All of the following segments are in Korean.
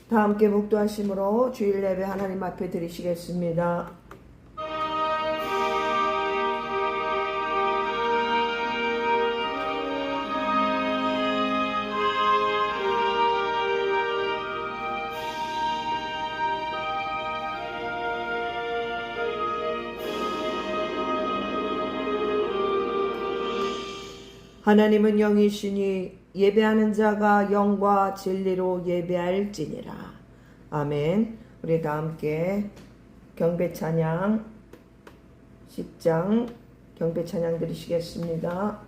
다 함께 목도하심으로 주일 예배 하나님 앞에 드리시겠습니다. 하나님은 영이시니 예배하는 자가 영과 진리로 예배할지니라. 아멘. 우리 다 함께 경배 찬양 10장 경배 찬양 드리시겠습니다.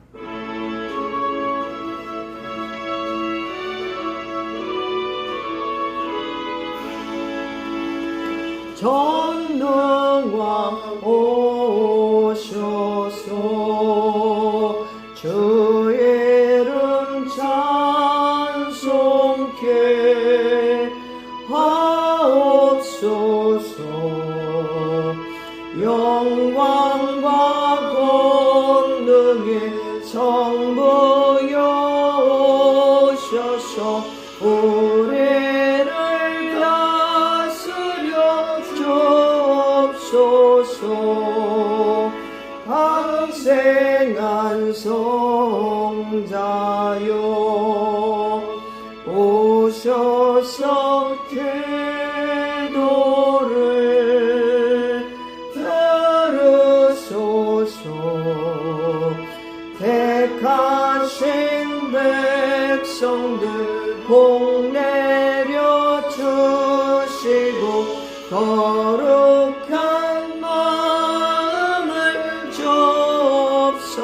전능왕 오셔서 주 이름 찬송케 하옵소서. 영광과 권능의 성부여 오셔서 우리를 다스려 주옵소서. 강생한 성자여 오셔서 기도를 들으소서. 택하신 백성들 복 내려 주시고 거룩한 마음을 주옵소서.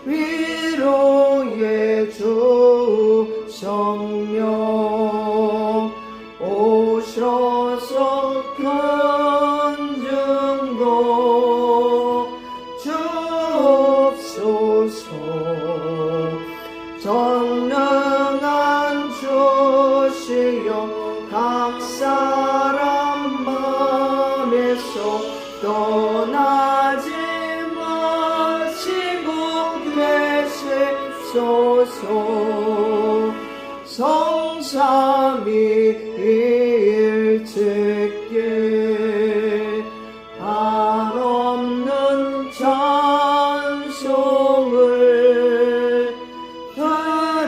위로의 주 성령 오셔서 간증도 주옵소서. 전능한 주시여 각 사람 맘에서 떠나지 마시고 계십소서. 성삼위일체께 한없는 찬송을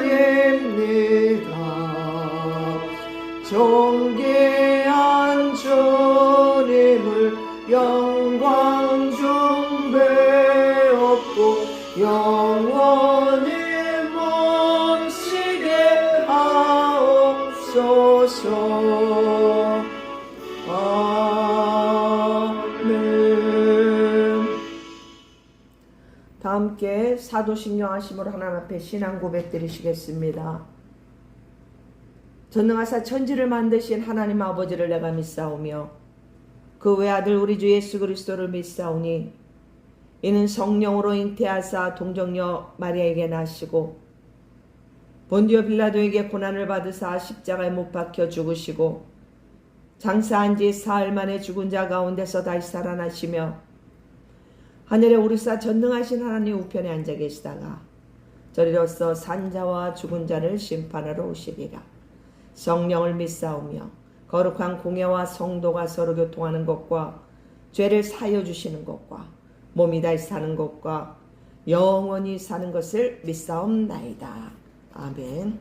드립니다. 존귀한 주님을 영광 중배없고 영원히 몸시게 하옵소서. 아멘. 다 함께 사도신령하심으로 하나님 앞에 신앙 고백 드리시겠습니다. 전능하사 천지를 만드신 하나님 아버지를 내가 믿사오며 그 외아들 우리 주 예수 그리스도를 믿사오니 이는 성령으로 잉태하사 동정녀 마리아에게 나시고 본디오 빌라도에게 고난을 받으사 십자가에 못 박혀 죽으시고 장사한 지 사흘 만에 죽은 자 가운데서 다시 살아나시며 하늘에 오르사 전능하신 하나님 우편에 앉아 계시다가 저리로서 산자와 죽은 자를 심판하러 오시리라. 성령을 믿사오며 거룩한 공예와 성도가 서로 교통하는 것과 죄를 사여 주시는 것과 몸이 다시 사는 것과 영원히 사는 것을 믿사옵나이다. 아멘.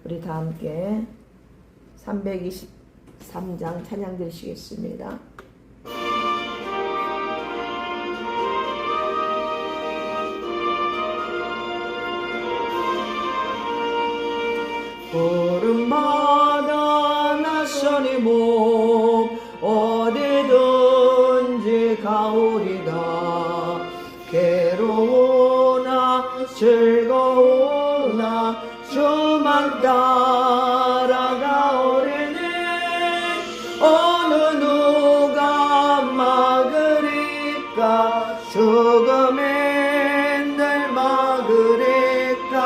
우리 다 함께 323장 찬양 드리시겠습니다. 푸른바다 낯선이 목 어디든지 가오리다. 괴로우나 즐거우나 주만 따라가오리니 어느 누가 막으리까. 죽음이 늘 막으리까.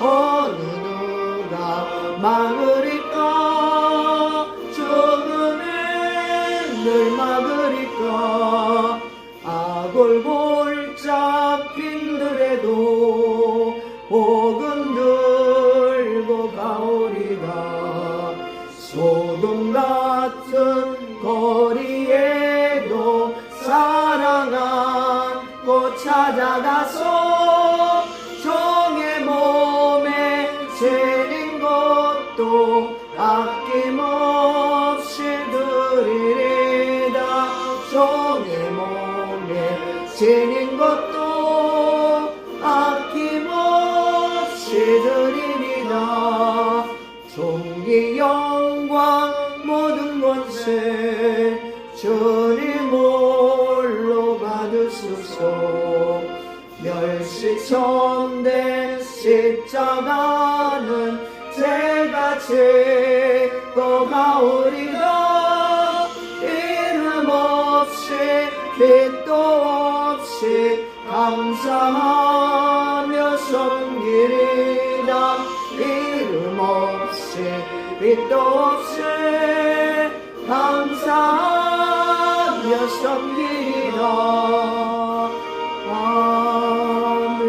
어느 누가 막으리까. 죽음이 늘 막으리까. 아골골 잡힌들에도 복음 들고 이 영광 모든 것을 주님 홀로 받으소서. 멸시천대 십자가는 제가 제거하오리라. 이름 없이 빛도 없이 감사하며 섬기리라. 이름 없이 빛도 없이 감사하며 섬기리라. 아멘.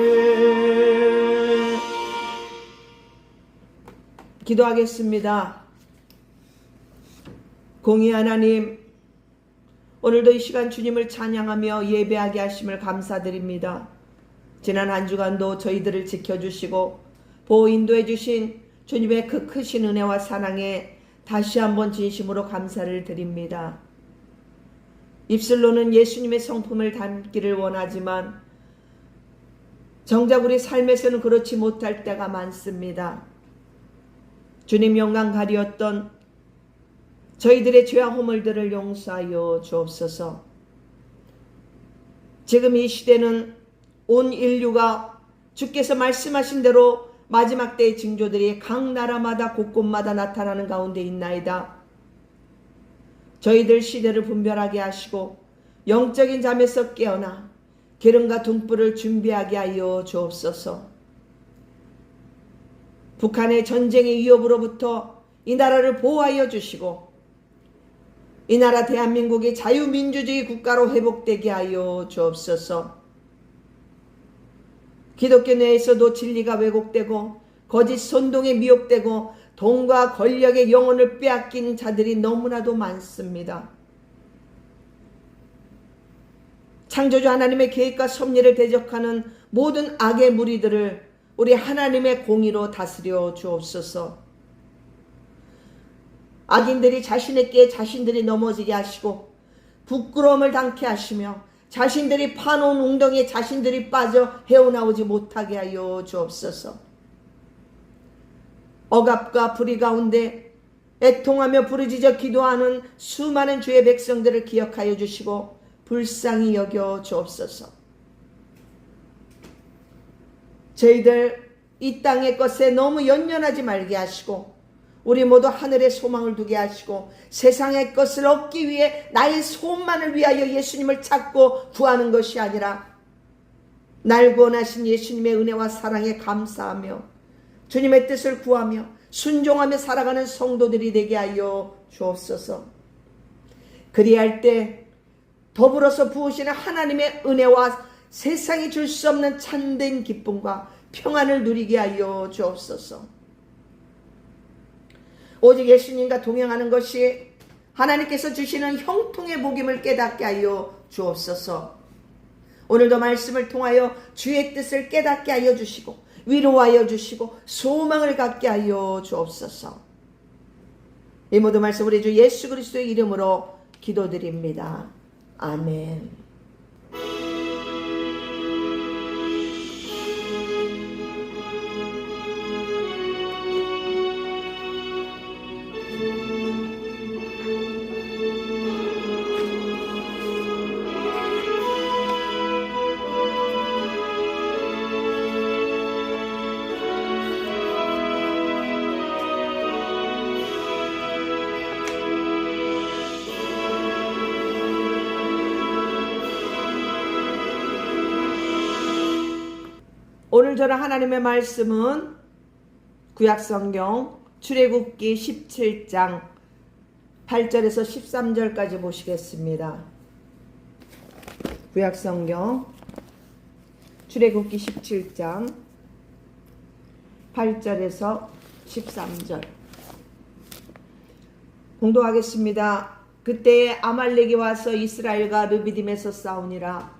기도하겠습니다. 공의 하나님, 오늘도 이 시간 주님을 찬양하며 예배하게 하심을 감사드립니다. 지난 한 주간도 저희들을 지켜주시고 보호 인도해 주신 주님의 그 크신 은혜와 사랑에 다시 한번 진심으로 감사를 드립니다. 입술로는 예수님의 성품을 담기를 원하지만 정작 우리 삶에서는 그렇지 못할 때가 많습니다. 주님 영광 가리었던 저희들의 죄와 허물들을 용서하여 주옵소서. 지금 이 시대는 온 인류가 주께서 말씀하신 대로 마지막 때의 징조들이 각 나라마다 곳곳마다 나타나는 가운데 있나이다. 저희들 시대를 분별하게 하시고 영적인 잠에서 깨어나 기름과 등불을 준비하게 하여 주옵소서. 북한의 전쟁의 위협으로부터 이 나라를 보호하여 주시고 이 나라 대한민국이 자유민주주의 국가로 회복되게 하여 주옵소서. 기독교 내에서도 진리가 왜곡되고 거짓 선동에 미혹되고 돈과 권력의 영혼을 빼앗긴 자들이 너무나도 많습니다. 창조주 하나님의 계획과 섭리를 대적하는 모든 악의 무리들을 우리 하나님의 공의로 다스려 주옵소서. 악인들이 자신에게 자신들이 넘어지게 하시고 부끄러움을 당케 하시며 자신들이 파놓은 웅덩이에 자신들이 빠져 헤어나오지 못하게 하여 주옵소서. 억압과 불의 가운데 애통하며 부르짖어 기도하는 수많은 주의 백성들을 기억하여 주시고 불쌍히 여겨 주옵소서. 저희들 이 땅의 것에 너무 연연하지 말게 하시고 우리 모두 하늘의 소망을 두게 하시고 세상의 것을 얻기 위해 나의 소원만을 위하여 예수님을 찾고 구하는 것이 아니라 날 구원하신 예수님의 은혜와 사랑에 감사하며 주님의 뜻을 구하며 순종하며 살아가는 성도들이 되게 하여 주옵소서. 그리할 때 더불어서 부으시는 하나님의 은혜와 세상이 줄 수 없는 참된 기쁨과 평안을 누리게 하여 주옵소서. 오직 예수님과 동행하는 것이 하나님께서 주시는 형통의 복임을 깨닫게 하여 주옵소서. 오늘도 말씀을 통하여 주의 뜻을 깨닫게 하여 주시고 위로하여 주시고 소망을 갖게 하여 주옵소서. 이 모든 말씀 우리 주 예수 그리스도의 이름으로 기도드립니다. 아멘. 오늘 저는 하나님의 말씀은 구약성경 출애굽기 17장 8절에서 13절까지 보시겠습니다. 구약성경 출애굽기 17장 8절에서 13절 공독하겠습니다. 그때에 아말렉이 와서 이스라엘과 르비딤에서 싸우니라.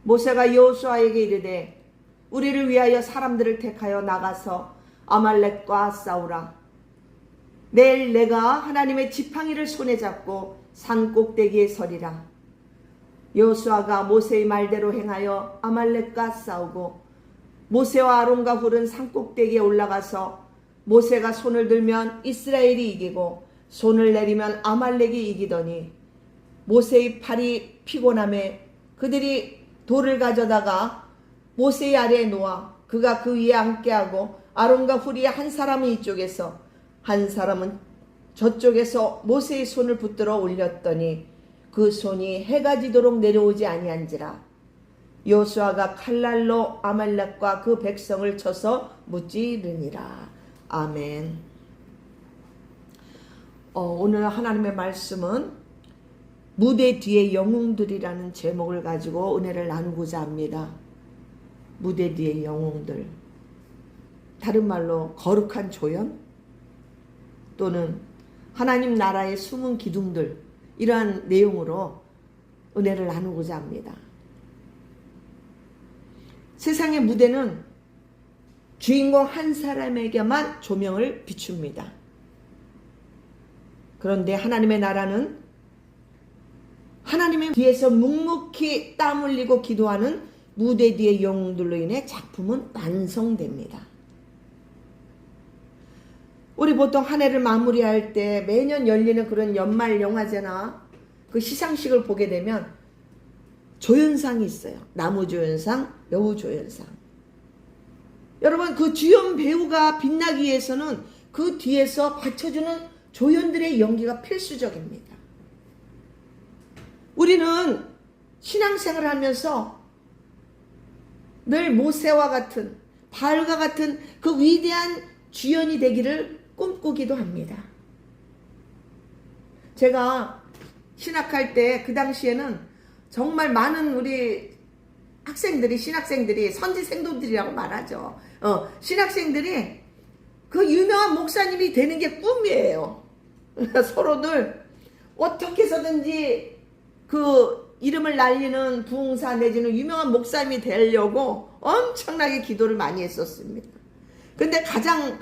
모세가 여호수아에게 이르되 우리를 위하여 사람들을 택하여 나가서 아말렉과 싸우라. 내일 내가 하나님의 지팡이를 손에 잡고 산 꼭대기에 서리라. 여호수아가 모세의 말대로 행하여 아말렉과 싸우고 모세와 아론과 훌은 산 꼭대기에 올라가서 모세가 손을 들면 이스라엘이 이기고 손을 내리면 아말렉이 이기더니 모세의 팔이 피곤함에 그들이 돌을 가져다가 모세의 아래에 놓아 그가 그 위에 앉게 하고 아론과 훌이 한 사람은 이쪽에서 한 사람은 저쪽에서 모세의 손을 붙들어 올렸더니 그 손이 해가 지도록 내려오지 아니한지라. 여호수아가 칼날로 아말렉과 그 백성을 쳐서 무찌르니라. 아멘. 오늘 하나님의 말씀은 무대 뒤의 영웅들이라는 제목을 가지고 은혜를 나누고자 합니다. 무대 뒤의 영웅들. 다른 말로 거룩한 조연 또는 하나님 나라의 숨은 기둥들, 이러한 내용으로 은혜를 나누고자 합니다. 세상의 무대는 주인공 한 사람에게만 조명을 비춥니다. 그런데 하나님의 나라는 하나님의 뒤에서 묵묵히 땀 흘리고 기도하는 무대 뒤의 영웅들로 인해 작품은 완성됩니다. 우리 보통 한 해를 마무리할 때 매년 열리는 그런 연말 영화제나 그 시상식을 보게 되면 조연상이 있어요. 나무조연상, 여우조연상. 여러분, 그 주연 배우가 빛나기 위해서는 그 뒤에서 받쳐주는 조연들의 연기가 필수적입니다. 우리는 신앙생활을 하면서 늘 모세와 같은, 바알과 같은 그 위대한 주연이 되기를 꿈꾸기도 합니다. 제가 신학할 때 그 당시에는 정말 많은 우리 학생들이, 신학생들이, 선지생도들이라고 말하죠. 신학생들이 그 유명한 목사님이 되는 게 꿈이에요. 서로들 어떻게 해서든지 그 이름을 날리는 부흥사 내지는 유명한 목사님이 되려고 엄청나게 기도를 많이 했었습니다. 근데 가장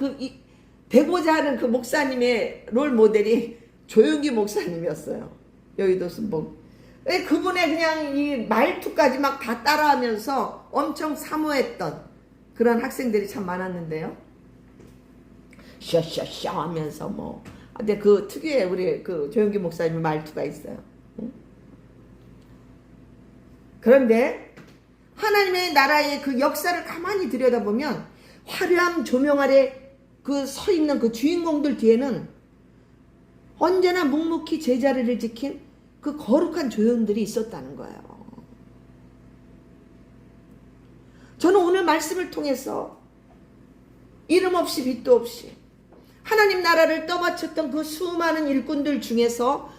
되고자 하는 그 목사님의 롤 모델이 조용기 목사님이었어요. 여의도 순복. 그분의 그냥 이 말투까지 막 다 따라하면서 엄청 사모했던 그런 학생들이 참 많았는데요. 샤샤샤 하면서 뭐. 근데 그 특유의 우리 그 조용기 목사님의 말투가 있어요. 그런데 하나님의 나라의 그 역사를 가만히 들여다보면 화려한 조명 아래 그 서 있는 그 주인공들 뒤에는 언제나 묵묵히 제자리를 지킨 그 거룩한 조연들이 있었다는 거예요. 저는 오늘 말씀을 통해서 이름 없이 빛도 없이 하나님 나라를 떠받쳤던 그 수많은 일꾼들 중에서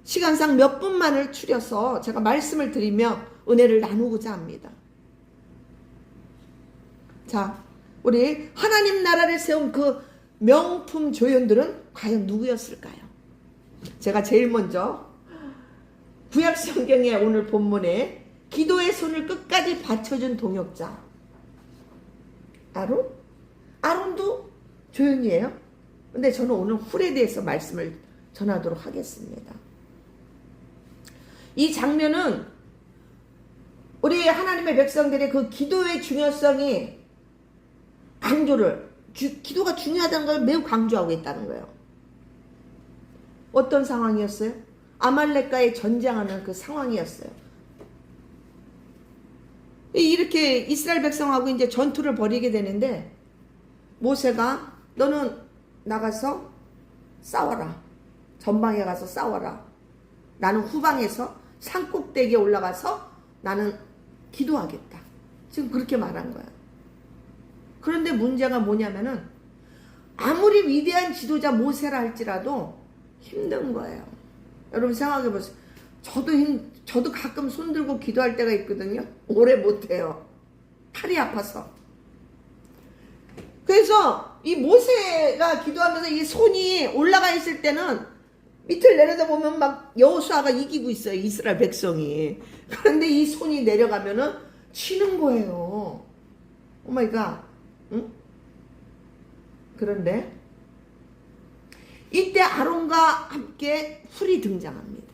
시간상 몇 분만을 추려서 제가 말씀을 드리며 은혜를 나누고자 합니다. 자, 우리 하나님 나라를 세운 그 명품 조연들은 과연 누구였을까요? 제가 제일 먼저 구약 성경의 오늘 본문에 기도의 손을 끝까지 받쳐준 동역자 아론? 아론도 조연이에요. 근데 저는 오늘 훌에 대해서 말씀을 전하도록 하겠습니다. 이 장면은 우리 하나님의 백성들의 그 기도의 중요성이 기도가 중요하다는 걸 매우 강조하고 있다는 거예요. 어떤 상황이었어요? 아말렉과의 전쟁하는 그 상황이었어요. 이렇게 이스라엘 백성하고 이제 전투를 벌이게 되는데 모세가 너는 나가서 싸워라. 전방에 가서 싸워라. 나는 후방에서 산꼭대기에 올라가서 나는 기도하겠다. 지금 그렇게 말한 거야. 그런데 문제가 뭐냐면은 아무리 위대한 지도자 모세라 할지라도 힘든 거예요. 여러분 생각해 보세요. 저도 가끔 손 들고 기도할 때가 있거든요. 오래 못해요. 팔이 아파서. 그래서 이 모세가 기도하면서 이 손이 올라가 있을 때는 밑을 내려다보면 막 여호수아가 이기고 있어요. 이스라엘 백성이. 그런데 이 손이 내려가면은 치는 거예요. 오 마이 갓. 응? 그런데 이때 아론과 함께 훌이 등장합니다.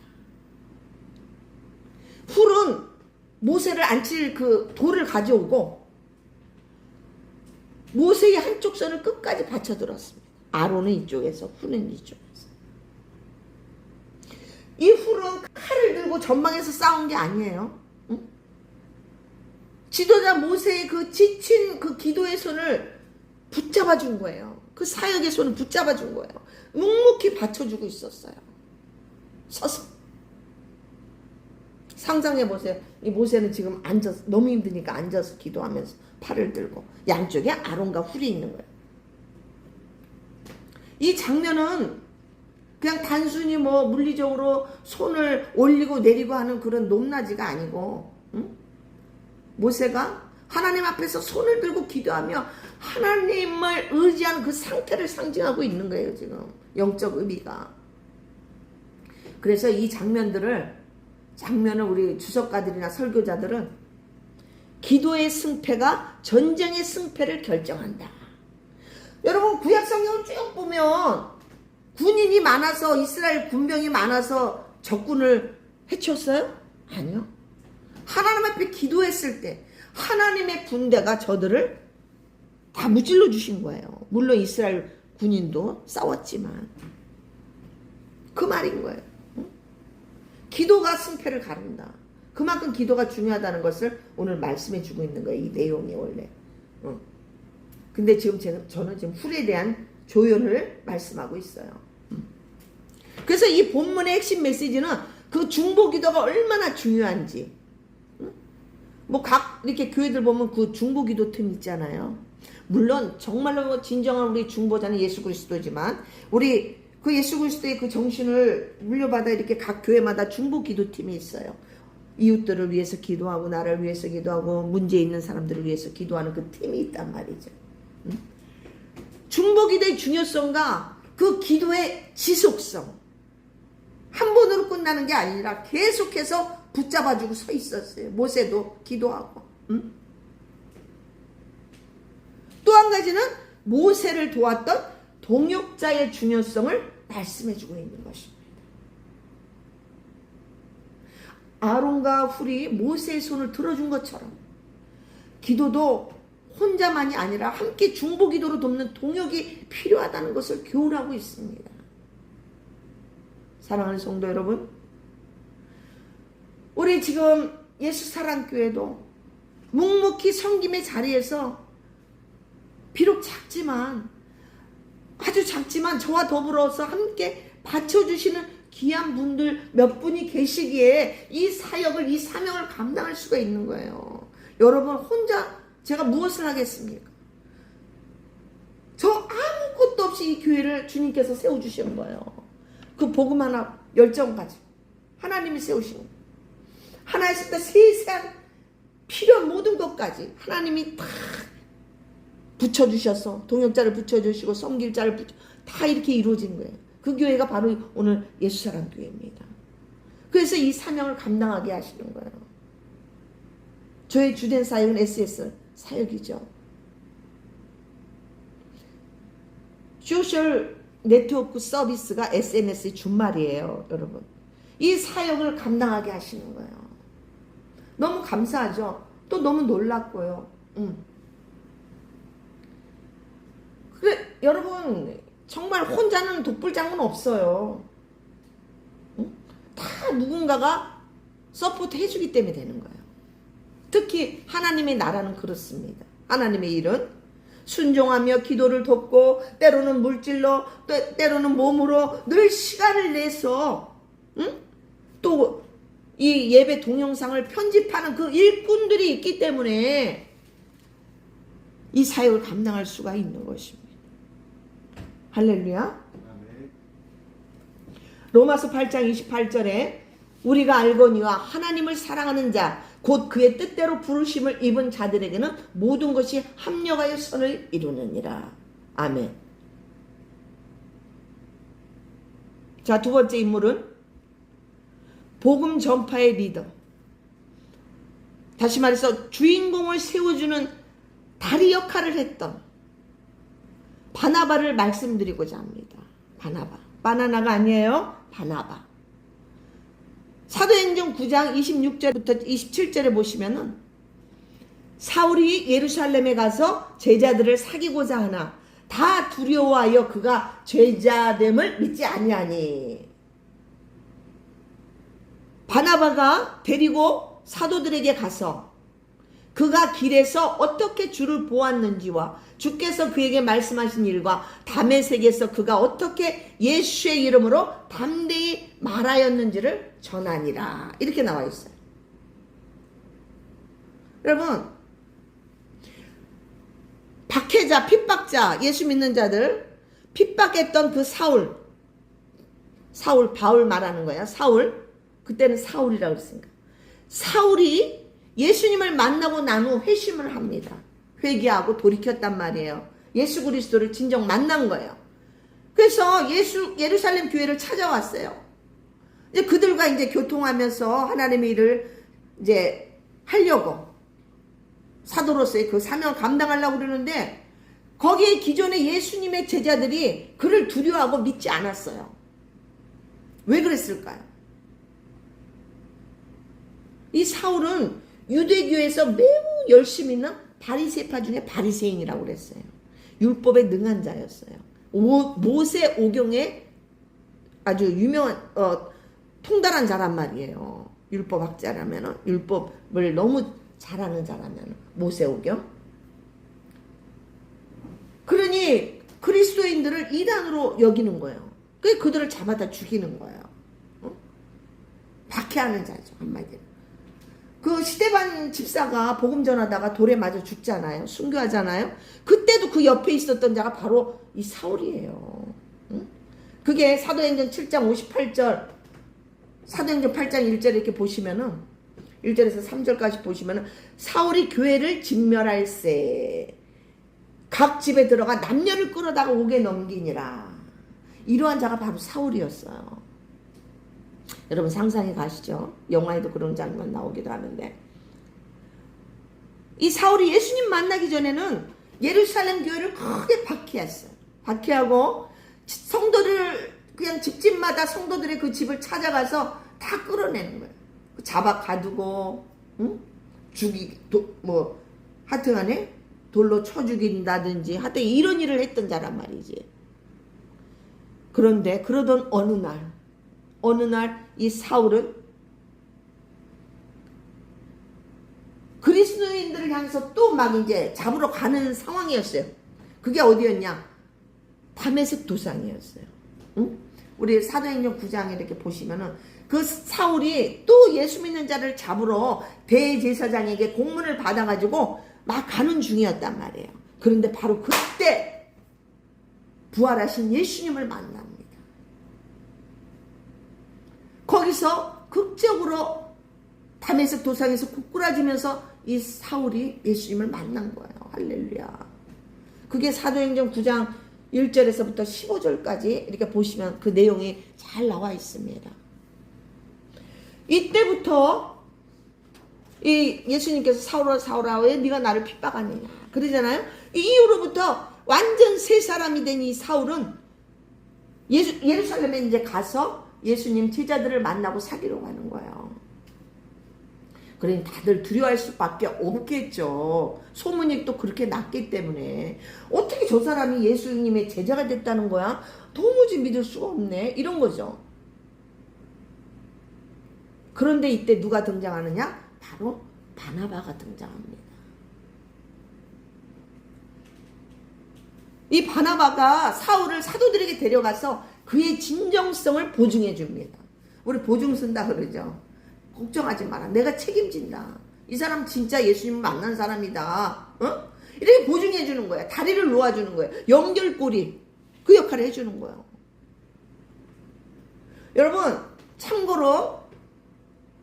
훌은 모세를 앉힐 그 돌을 가져오고 모세의 한쪽 손을 끝까지 받쳐들었습니다. 아론은 이쪽에서, 훌은 이쪽에서. 이 훌은 칼을 들고 전방에서 싸운 게 아니에요. 응? 지도자 모세의 그 지친 그 기도의 손을 붙잡아 준 거예요. 그 사역의 손을 붙잡아 준 거예요. 묵묵히 받쳐주고 있었어요. 서서. 상상해 보세요. 이 모세는 지금 앉아서, 너무 힘드니까 앉아서 기도하면서 팔을 들고 양쪽에 아론과 훌이 있는 거예요. 이 장면은 그냥 단순히 뭐 물리적으로 손을 올리고 내리고 하는 그런 높낮이가 아니고, 응? 모세가 하나님 앞에서 손을 들고 기도하며 하나님을 의지하는 그 상태를 상징하고 있는 거예요, 지금. 영적 의미가. 그래서 이 장면을 우리 주석가들이나 설교자들은 기도의 승패가 전쟁의 승패를 결정한다. 여러분, 구약 성경을 쭉 보면 군인이 많아서, 이스라엘 군병이 많아서 적군을 해쳤어요? 아니요. 하나님 앞에 기도했을 때 하나님의 군대가 저들을 다 무찔러 주신 거예요. 물론 이스라엘 군인도 싸웠지만. 그 말인 거예요. 기도가 승패를 가른다. 그만큼 기도가 중요하다는 것을 오늘 말씀해 주고 있는 거예요. 이 내용이 원래. 근데 지금 저는 지금 훌에 대한 조연을 말씀하고 있어요. 그래서 이 본문의 핵심 메시지는 그 중보 기도가 얼마나 중요한지. 뭐 각 이렇게 교회들 보면 그 중보 기도 틈 있잖아요. 물론 정말로 진정한 우리 중보자는 예수 그리스도지만 우리 그 예수 그리스도의 그 정신을 물려받아 이렇게 각 교회마다 중보 기도팀이 있어요. 이웃들을 위해서 기도하고 나를 위해서 기도하고 문제 있는 사람들을 위해서 기도하는 그 팀이 있단 말이죠. 중보 기도의 중요성과 그 기도의 지속성, 한 번으로 끝나는 게 아니라 계속해서 붙잡아주고 서 있었어요. 모세도 기도하고. 또 한 가지는 모세를 도왔던 동역자의 중요성을 말씀해주고 있는 것입니다. 아론과 훌이 모세의 손을 들어준 것처럼 기도도 혼자만이 아니라 함께 중보기도로 돕는 동역이 필요하다는 것을 교훈하고 있습니다. 사랑하는 성도 여러분, 우리 지금 예수사랑교회도 묵묵히 섬김의 자리에서 비록 작지만, 아주 작지만 저와 더불어서 함께 받쳐주시는 귀한 분들 몇 분이 계시기에 이 사역을, 이 사명을 감당할 수가 있는 거예요. 여러분 혼자 제가 무엇을 하겠습니까? 저 아무것도 없이 이 교회를 주님께서 세워주신 거예요. 그 복음 하나 열정 가지고 하나님이 세우신 거예요. 하나님께서 세세한 필요한 모든 것까지 하나님이 다 붙여주셔서 동역자를 붙여주시고 섬길 자를 다 이렇게 이루어진 거예요. 그 교회가 바로 오늘 예수사랑교회입니다. 그래서 이 사명을 감당하게 하시는 거예요. 저의 주된 사역은 SS 사역이죠. 소셜 네트워크 서비스가 SNS의 준말이에요, 여러분. 이 사역을 감당하게 하시는 거예요. 너무 감사하죠. 또 너무 놀랍고요. 그래, 여러분 정말 혼자는 독불장군 없어요. 다 누군가가 서포트 해주기 때문에 되는 거예요. 특히 하나님의 나라는 그렇습니다. 하나님의 일은 순종하며 기도를 돕고 때로는 물질로 때로는 몸으로 늘 시간을 내서 또 이 예배 동영상을 편집하는 그 일꾼들이 있기 때문에 이 사역을 감당할 수가 있는 것입니다. 할렐루야. 로마서 8장 28절에 우리가 알거니와 하나님을 사랑하는 자 곧 그의 뜻대로 부르심을 입은 자들에게는 모든 것이 합력하여 선을 이루느니라. 아멘. 자, 두 번째 인물은 복음 전파의 리더. 다시 말해서 주인공을 세워주는 다리 역할을 했던 바나바를 말씀드리고자 합니다. 바나바. 바나나가 아니에요. 바나바. 사도행전 9장 26절부터 27절에 보시면은 사울이 예루살렘에 가서 제자들을 사귀고자 하나 다 두려워하여 그가 제자됨을 믿지 아니하니. 바나바가 데리고 사도들에게 가서 그가 길에서 어떻게 주를 보았는지와 주께서 그에게 말씀하신 일과 다메섹에서 그가 어떻게 예수의 이름으로 담대히 말하였는지를 전하니라. 이렇게 나와 있어요. 여러분, 박해자, 핍박자, 예수 믿는 자들 핍박했던 그 사울, 바울 말하는 거야. 사울, 그때는 사울이라고 그랬으니까. 사울이 예수님을 만나고 난 후 회심을 합니다. 회개하고 돌이켰단 말이에요. 예수 그리스도를 진정 만난 거예요. 그래서 예루살렘 교회를 찾아왔어요. 이제 그들과 이제 교통하면서 하나님의 일을 이제 하려고 사도로서의 그 사명을 감당하려고 그러는데 거기에 기존의 예수님의 제자들이 그를 두려워하고 믿지 않았어요. 왜 그랬을까요? 이 사울은 유대교에서 매우 열심히 있는 바리새파 중에 바리새인이라고 그랬어요. 율법에 능한 자였어요. 모세 오경에 아주 유명한 통달한 자란 말이에요. 율법학자라면 율법을 너무 잘하는 자라면 모세 오경. 그러니 그리스도인들을 이단으로 여기는 거예요. 그들을 잡아다 죽이는 거예요. 박해하는 자죠, 한마디로. 그 시데반 집사가 복음 전하다가 돌에 맞아 죽잖아요. 순교하잖아요. 그때도 그 옆에 있었던 자가 바로 이 사울이에요. 그게 사도행전 7장 58절, 사도행전 8장 1절 이렇게 보시면은 1절에서 3절까지 보시면은 사울이 교회를 진멸할세 각 집에 들어가 남녀를 끌어다가 옥에 넘기니라. 이러한 자가 바로 사울이었어요. 여러분 상상이 가시죠? 영화에도 그런 장면 나오기도 하는데 이 사울이 예수님 만나기 전에는 예루살렘 교회를 크게 박해했어요. 박해하고 성도를 그냥 집집마다 성도들의 그 집을 찾아가서 다 끌어내는 거예요. 잡아 가두고 하여튼간에 돌로 쳐 죽인다든지 하여튼 이런 일을 했던 자란 말이지. 그런데 그러던 어느 날 이 사울은 그리스도인들을 향해서 또 막 이제 잡으러 가는 상황이었어요. 그게 어디였냐? 다메섹 도상이었어요. 응? 우리 사도행전 9장에 이렇게 보시면은 그 사울이 또 예수 믿는 자를 잡으러 대제사장에게 공문을 받아가지고 막 가는 중이었단 말이에요. 그런데 바로 그때 부활하신 예수님을 만납니다. 거기서 극적으로 다메섹 도상에서 고꾸라지면서 이 사울이 예수님을 만난 거예요. 할렐루야. 그게 사도행전 9장 1절에서부터 15절까지 이렇게 보시면 그 내용이 잘 나와 있습니다. 이때부터 이 예수님께서 사울아 왜 네가 나를 핍박하느냐 그러잖아요. 이 이후로부터 완전 새 사람이 된 이 사울은 예루살렘에 이제 가서 예수님 제자들을 만나고 사귀러 가는 거예요. 그러니 다들 두려워할 수밖에 없겠죠. 소문이 또 그렇게 났기 때문에 어떻게 저 사람이 예수님의 제자가 됐다는 거야? 도무지 믿을 수가 없네. 이런 거죠. 그런데 이때 누가 등장하느냐? 바로 바나바가 등장합니다. 이 바나바가 사울을 사도들에게 데려가서 그의 진정성을 보증해 줍니다. 우리 보증 쓴다 그러죠. 걱정하지 마라. 내가 책임진다. 이 사람 진짜 예수님 만난 사람이다. 이렇게 보증해 주는 거야. 다리를 놓아주는 거예요. 연결고리. 그 역할을 해주는 거예요. 여러분 참고로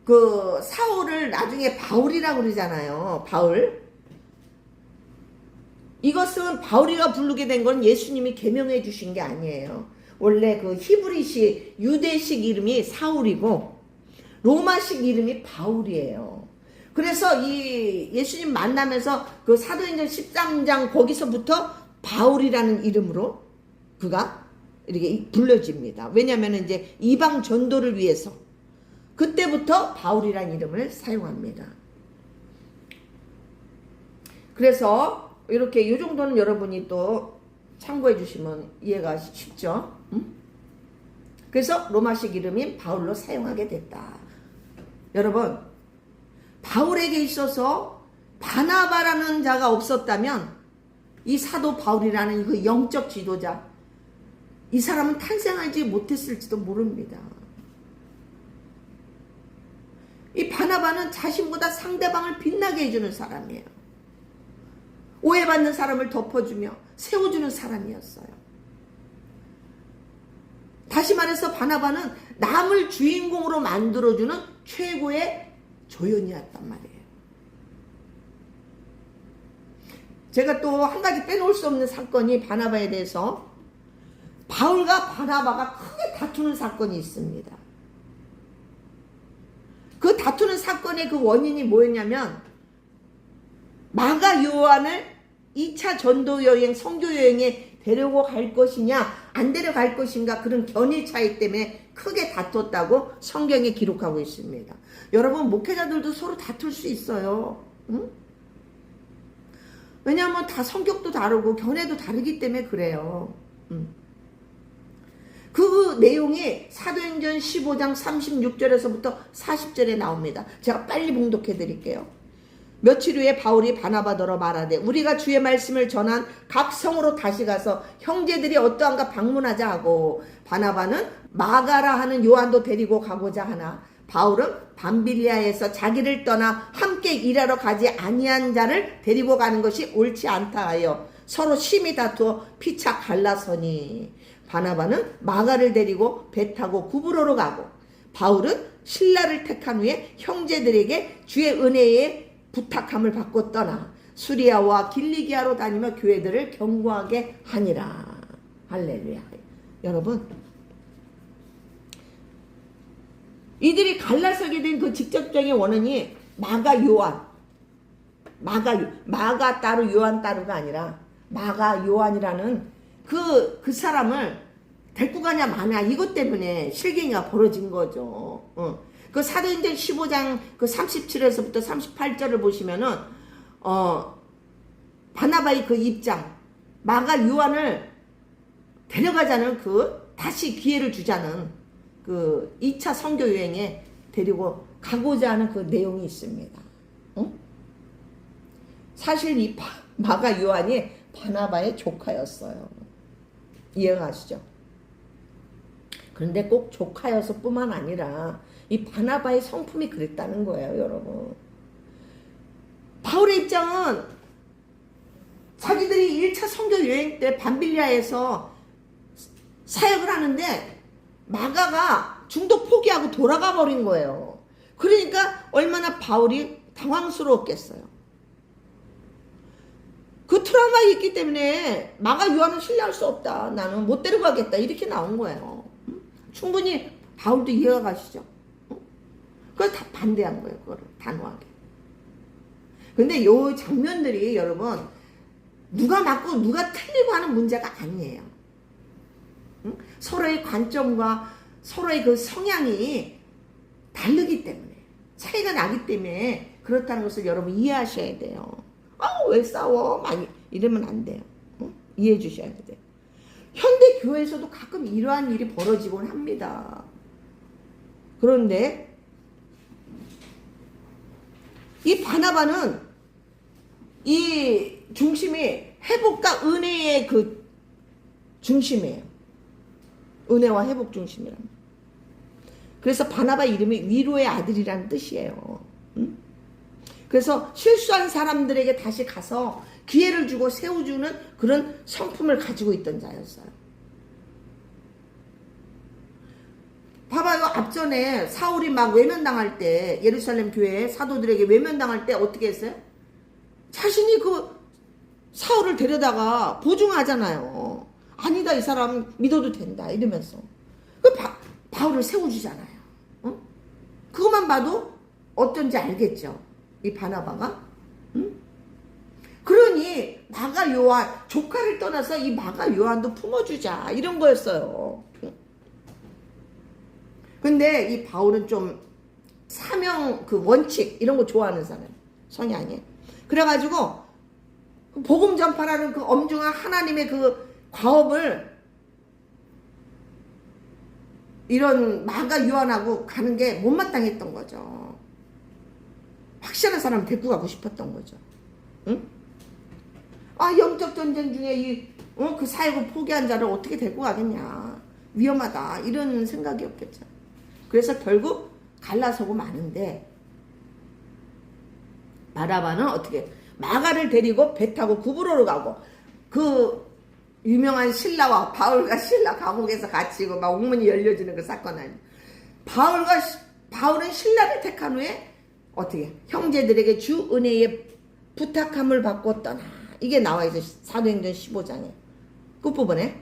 그 사울을 나중에 바울이라고 그러잖아요. 바울. 이것은 바울이가 부르게 된 건 예수님이 계명해 주신 게 아니에요. 원래 그 히브리식 유대식 이름이 사울이고 로마식 이름이 바울이에요. 그래서 이 예수님 만나면서 그 사도행전 13장 거기서부터 바울이라는 이름으로 그가 이렇게 불려집니다. 왜냐하면 이제 이방 전도를 위해서 그때부터 바울이라는 이름을 사용합니다. 그래서 이렇게 이 정도는 여러분이 또 참고해 주시면 이해가 쉽죠. 응? 그래서 로마식 이름인 바울로 사용하게 됐다. 여러분, 바울에게 있어서 바나바라는 자가 없었다면 이 사도 바울이라는 그 영적 지도자, 이 사람은 탄생하지 못했을지도 모릅니다. 이 바나바는 자신보다 상대방을 빛나게 해주는 사람이에요. 오해받는 사람을 덮어주며 세워주는 사람이었어요. 다시 말해서 바나바는 남을 주인공으로 만들어주는 최고의 조연이었단 말이에요. 제가 또 한 가지 빼놓을 수 없는 사건이 바나바에 대해서, 바울과 바나바가 크게 다투는 사건이 있습니다. 그 다투는 사건의 그 원인이 뭐였냐면, 마가 요한을 2차 전도 여행, 선교 여행에 데리고 갈 것이냐 안 데려갈 것인가, 그런 견해 차이 때문에 크게 다퉜다고 성경에 기록하고 있습니다. 여러분, 목회자들도 서로 다툴 수 있어요. 응? 왜냐하면 다 성격도 다르고 견해도 다르기 때문에 그래요. 그 내용이 사도행전 15장 36절에서부터 40절에 나옵니다. 제가 빨리 봉독해 드릴게요. 며칠 후에 바울이 바나바더러 말하되 우리가 주의 말씀을 전한 각 성으로 다시 가서 형제들이 어떠한가 방문하자 하고, 바나바는 마가라 하는 요한도 데리고 가고자 하나 바울은 밤빌리아에서 자기를 떠나 함께 일하러 가지 아니한 자를 데리고 가는 것이 옳지 않다 하여 서로 심히 다투어 피차 갈라서니, 바나바는 마가를 데리고 배 타고 구브로로 가고, 바울은 신라를 택한 후에 형제들에게 주의 은혜에 부탁함을 받고 떠나 수리아와 길리기아로 다니며 교회들을 경고하게 하니라. 할렐루야. 여러분, 이들이 갈라서게 된 그 직접적인 원인이 마가 요한, 마가 따로 요한 따로가 아니라 마가 요한이라는 그 사람을 데리고 가냐 마냐, 이것 때문에 실갱이가 벌어진 거죠. 그 사도행전 15장 그 37에서부터 38절을 보시면은 바나바의 그 입장, 마가 요한을 데려가자는 그 다시 기회를 주자는 그 2차 선교 여행에 데리고 가고자 하는 그 내용이 있습니다. 사실 이 마가 요한이 바나바의 조카였어요. 이해가 가시죠? 그런데 꼭 조카여서 뿐만 아니라 이 바나바의 성품이 그랬다는 거예요, 여러분. 바울의 입장은 자기들이 1차 선교 여행 때 밤빌리아에서 사역을 하는데 마가가 중도 포기하고 돌아가 버린 거예요. 그러니까 얼마나 바울이 당황스러웠겠어요. 그 트라우마가 있기 때문에 마가 요한은 신뢰할 수 없다, 나는 못 데려가겠다, 이렇게 나온 거예요. 충분히 바울도 이해가 가시죠? 그걸 다 반대한 거예요, 그거를 단호하게. 근데 요 장면들이 여러분, 누가 맞고 누가 틀리고 하는 문제가 아니에요. 서로의 관점과 서로의 그 성향이 다르기 때문에, 차이가 나기 때문에 그렇다는 것을 여러분 이해하셔야 돼요. 왜 싸워? 막 이러면 안 돼요. 이해해 주셔야 돼요. 현대 교회에서도 가끔 이러한 일이 벌어지곤 합니다. 그런데 이 바나바는 이 중심이 회복과 은혜의 그 중심이에요. 은혜와 회복 중심이랍니다. 그래서 바나바 이름이 위로의 아들이라는 뜻이에요. 그래서 실수한 사람들에게 다시 가서 기회를 주고 세워주는 그런 성품을 가지고 있던 자였어요. 봐봐요. 앞전에 사울이 막 외면당할 때, 예루살렘 교회 사도들에게 외면당할 때 어떻게 했어요? 자신이 그 사울을 데려다가 보증하잖아요. 아니다, 이 사람 믿어도 된다, 이러면서 그 바울을 세워주잖아요. 그것만 봐도 어떤지 알겠죠, 이 바나바가. 그러니 마가 요한, 조카를 떠나서 이 마가 요한도 품어주자, 이런 거였어요. 근데 이 바울은 좀 사명, 그 원칙 이런 거 좋아하는 사람, 성향이. 그래가지고 복음 전파라는 그 엄중한 하나님의 그 과업을 이런 마가 요한하고 가는 게 못마땅했던 거죠. 확실한 사람 데리고 가고 싶었던 거죠. 응? 아, 영적 전쟁 중에 그 사역을 포기한 자를 어떻게 데리고 가겠냐. 위험하다. 이런 생각이었겠죠. 그래서 결국 갈라서고 마는데, 바나바는 어떻게 마가를 데리고 배 타고 구브로로 가고, 그 유명한 신라와 바울과 신라 감옥에서 갇히고 막 옥문이 열려지는 그 사건 아니에요. 바울은 신라를 택한 후에 어떻게 형제들에게 주 은혜의 부탁함을 받고 떠나. 이게 나와 있어. 사도행전 15장에 끝부분에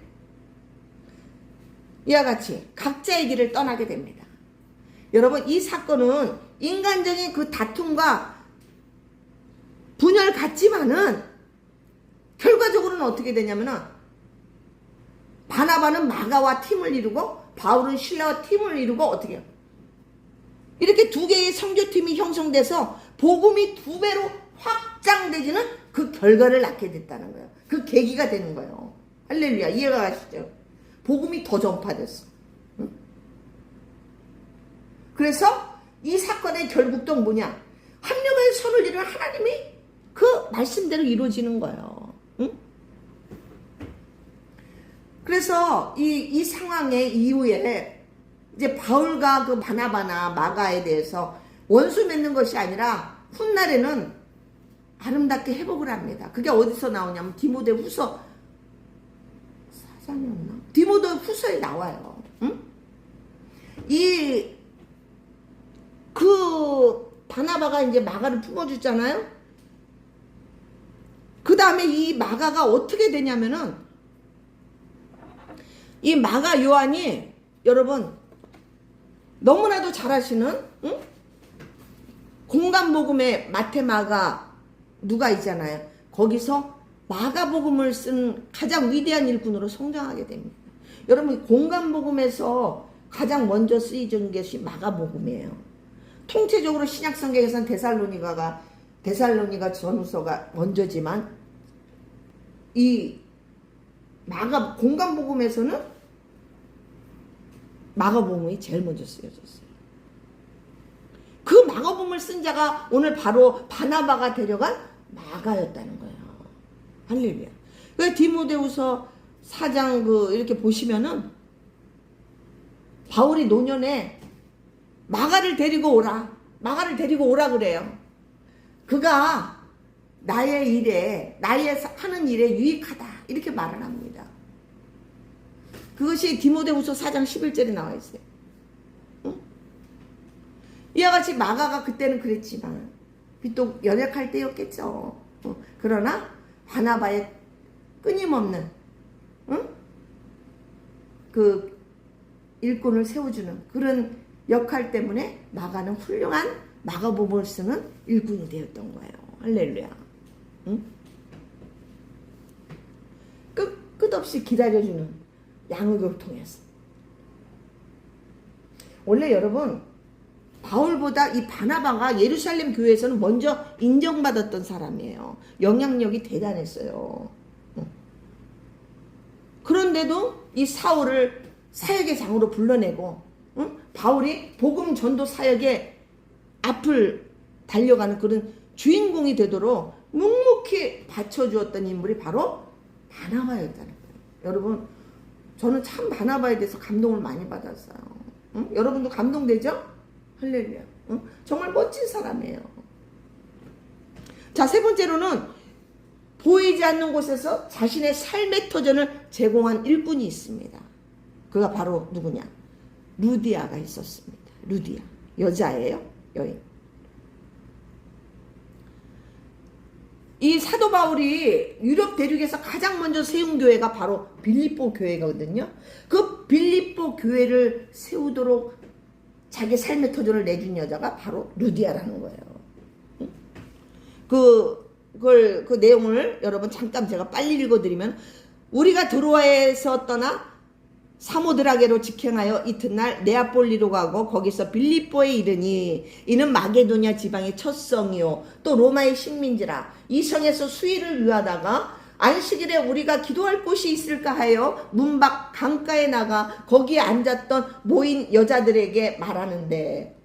이와 같이 각자의 길을 떠나게 됩니다. 여러분, 이 사건은 인간적인 그 다툼과 분열 같지만은 결과적으로는 어떻게 되냐면은 바나바는 마가와 팀을 이루고 바울은 실라와 팀을 이루고 어떻게 해요? 이렇게 두 개의 선교팀이 형성돼서 복음이 두 배로 확장되지는 그 결과를 낳게 됐다는 거예요. 그 계기가 되는 거예요. 할렐루야. 이해가 가시죠? 복음이 더 전파됐어. 응? 그래서 이 사건의 결국도 뭐냐? 합력의 선을 이룬 하나님이 그 말씀대로 이루어지는 거예요. 응? 그래서 이 상황의 이후에 이제 바울과 그 바나바나 마가에 대해서 원수 맺는 것이 아니라 훗날에는 아름답게 회복을 합니다. 그게 어디서 나오냐면 디모데후서 4장이었나? 디모데후서에 나와요. 응? 그 바나바가 이제 마가를 품어주잖아요. 그 다음에 이 마가가 어떻게 되냐면은 이 마가 요한이 여러분 너무나도 잘 아시는 응? 공간복음의 마테마가 누가 있잖아요. 거기서 마가복음을 쓴 가장 위대한 일꾼으로 성장하게 됩니다. 여러분, 공간복음에서 가장 먼저 쓰여진 것이 마가복음이에요. 통체적으로 신약성경에서는 데살로니가 전후서가 먼저지만 이 공간복음에서는 마가복음이 제일 먼저 쓰여졌어요. 그 마가복음을 쓴 자가 오늘 바로 바나바가 데려간 마가였다는 거예요. 할렐루야. 그 디모데후서 4장 이렇게 보시면은 바울이 노년에 마가를 데리고 오라 그래요. 그가 나의 하는 일에 유익하다. 이렇게 말을 합니다. 그것이 디모데후서 4장 11절에 나와 있어요. 응? 이와 같이 마가가 그때는 그랬지만 또 연약할 때였겠죠. 그러나 바나바의 끊임없는 그 일꾼을 세워주는 그런 역할 때문에 마가는 훌륭한 마가복음을 쓰는 일꾼이 되었던 거예요. 할렐루야. 응? 끝없이 기다려주는 양육을 통해서. 원래 여러분, 바울보다 이 바나바가 예루살렘 교회에서는 먼저 인정받았던 사람이에요. 영향력이 대단했어요. 그런데도 이 사울을 사역의 장으로 불러내고 바울이 복음 전도 사역의 앞을 달려가는 그런 주인공이 되도록 묵묵히 받쳐주었던 인물이 바로 바나바였다는 거예요. 여러분, 저는 참 바나바에 대해서 감동을 많이 받았어요. 여러분도 감동되죠? 할렐루야. 정말 멋진 사람이에요. 자, 세 번째로는 보이지 않는 곳에서 자신의 삶의 터전을 제공한 일꾼이 있습니다. 그가 바로 누구냐? 루디아가 있었습니다. 루디아. 여자예요. 여인. 이 사도 바울이 유럽 대륙에서 가장 먼저 세운 교회가 바로 빌립보 교회거든요. 그 빌립보 교회를 세우도록 자기 삶의 터전을 내준 여자가 바로 루디아라는 거예요. 그 내용을 여러분 잠깐 제가 빨리 읽어드리면, 우리가 드로아에서 떠나 사모드라게로 직행하여 이튿날 네아폴리로 가고 거기서 빌립보에 이르니 이는 마게도냐 지방의 첫 성이요 또 로마의 식민지라. 이성에서 수위를 위하다가 안식일에 우리가 기도할 곳이 있을까 하여 문 밖 강가에 나가 거기에 앉았던 모인 여자들에게 말하는데,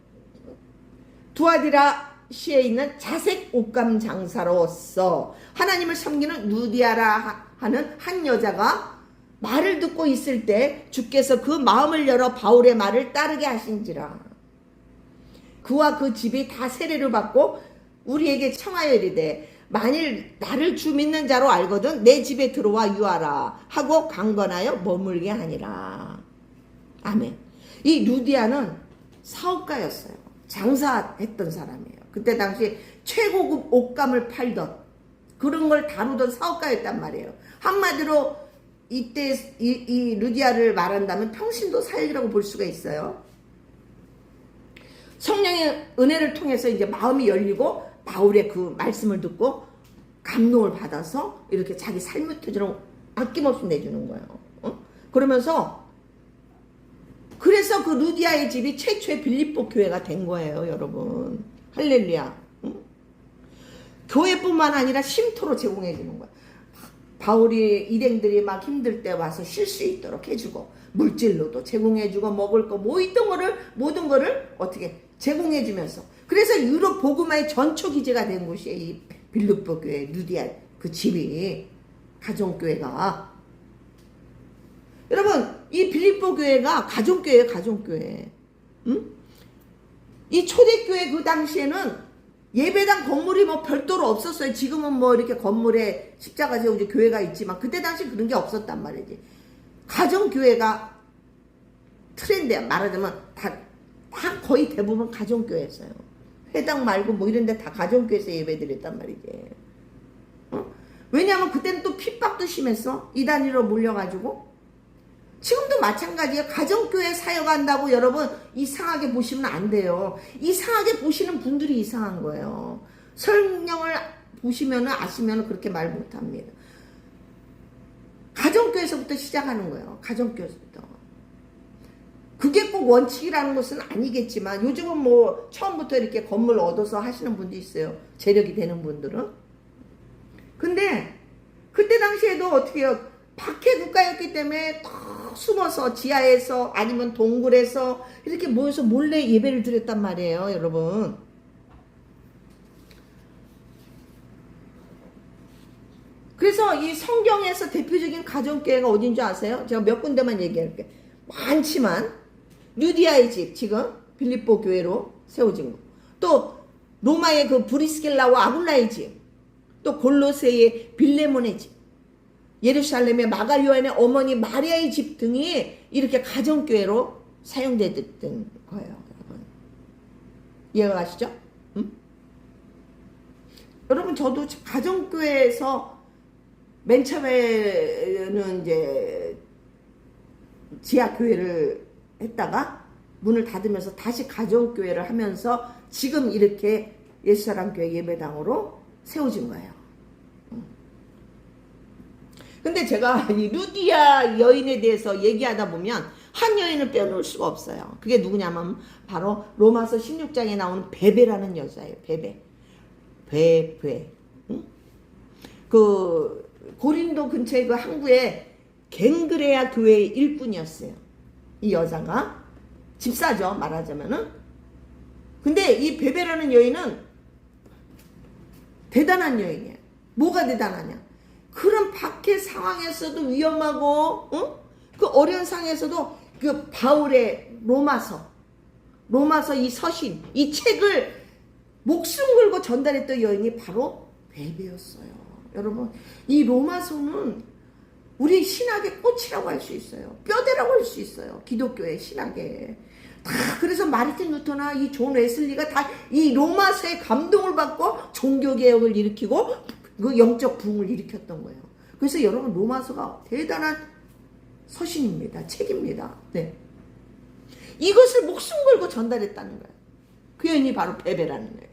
두아디라시에 있는 자색 옷감 장사로서 하나님을 섬기는 누디아라 하는 한 여자가 말을 듣고 있을 때 주께서 그 마음을 열어 바울의 말을 따르게 하신지라. 그와 그 집이 다 세례를 받고 우리에게 청하여 이르되, 만일 나를 주 믿는 자로 알거든 내 집에 들어와 유하라 하고 강건하여 머물게 하니라. 아멘. 이 누디아는 사업가였어요. 장사했던 사람이에요. 그때 당시 최고급 옷감을 팔던, 그런 걸 다루던 사업가였단 말이에요. 한마디로 이때 이 루디아를 말한다면 평신도 사역이라고 볼 수가 있어요. 성령의 은혜를 통해서 이제 마음이 열리고 바울의 그 말씀을 듣고 감동을 받아서 이렇게 자기 삶의 터전을 아낌없이 내주는 거예요. 그러면서 그래서 그 루디아의 집이 최초의 빌립보 교회가 된 거예요, 여러분. 할렐루야. 교회뿐만 아니라 쉼터로 제공해 주는 거예요. 바울이 일행들이 막 힘들 때 와서 쉴 수 있도록 해주고, 물질로도 제공해주고, 먹을 거 뭐 있던 거를 모든 거를 어떻게 제공해주면서, 그래서 유럽 복음화의 전초 기제가 된 곳이 이 빌립보 교회 루디아 그 집이, 가정교회가. 여러분, 이 빌립보 교회가 가정교회예요, 가정교회. 이 초대교회 그 당시에는 예배당 건물이 뭐 별도로 없었어요. 지금은 뭐 이렇게 건물에 십자가 세우고 이제 교회가 있지만 그때 당시 그런 게 없었단 말이지. 가정교회가 트렌드야. 말하자면 다 거의 대부분 가정교회였어요. 회당 말고 뭐 이런 데 다 가정교회에서 예배드렸단 말이지. 왜냐하면 그때는 또 핍박도 심했어. 이단위로 몰려가지고. 지금도 마찬가지예요. 가정교회 사역한다고 여러분 이상하게 보시면 안 돼요. 이상하게 보시는 분들이 이상한 거예요. 성령을 보시면 아시면 그렇게 말 못합니다. 가정교회에서부터 시작하는 거예요. 가정교회에서부터. 그게 꼭 원칙이라는 것은 아니겠지만 요즘은 뭐 처음부터 이렇게 건물 얻어서 하시는 분도 있어요. 재력이 되는 분들은. 근데 그때 당시에도 어떻게 해요? 박해 국가였기 때문에 더 숨어서 지하에서 아니면 동굴에서 이렇게 모여서 몰래 예배를 드렸단 말이에요, 여러분. 그래서 이 성경에서 대표적인 가정교회가 어딘 줄 아세요? 제가 몇 군데만 얘기할게요. 많지만 루디아의 집, 지금 빌립보 교회로 세워진 거. 또 로마의 그 브리스길라와 아굴라의 집. 또 골로새의 빌레몬의 집. 예루살렘의 마갈요한의 어머니 마리아의 집 등이 이렇게 가정교회로 사용되던 거예요, 여러분. 이해가 가시죠? 응? 여러분, 저도 가정교회에서 맨 처음에는 이제 지하교회를 했다가 문을 닫으면서 다시 가정교회를 하면서 지금 이렇게 예수사랑교회 예배당으로 세워진 거예요. 근데 제가 이 루디아 여인에 대해서 얘기하다 보면 한 여인을 빼놓을 수가 없어요. 그게 누구냐면 바로 로마서 16장에 나오는 베베라는 여자예요. 베베. 응? 그 고린도 근처의 그 항구에 갱그레아 교회의 일꾼이었어요. 이 여자가 집사죠, 말하자면은. 근데 이 베베라는 여인은 대단한 여인이에요. 뭐가 대단하냐? 그런 박해 상황에서도 위험하고, 그 어려운 상황에서도 그 바울의 로마서 이 서신, 이 책을 목숨 걸고 전달했던 여인이 바로 베베였어요. 여러분, 이 로마서는 우리 신학의 꽃이라고 할 수 있어요. 뼈대라고 할 수 있어요. 기독교의 신학에. 다 그래서 마르틴 루터나 이 존 웨슬리가 다 이 로마서에 감동을 받고 종교개혁을 일으키고 그 영적 부흥을 일으켰던 거예요. 그래서 여러분, 로마서가 대단한 서신입니다. 책입니다. 네. 이것을 목숨 걸고 전달했다는 거예요. 그 여인이 바로 베베라는 거예요.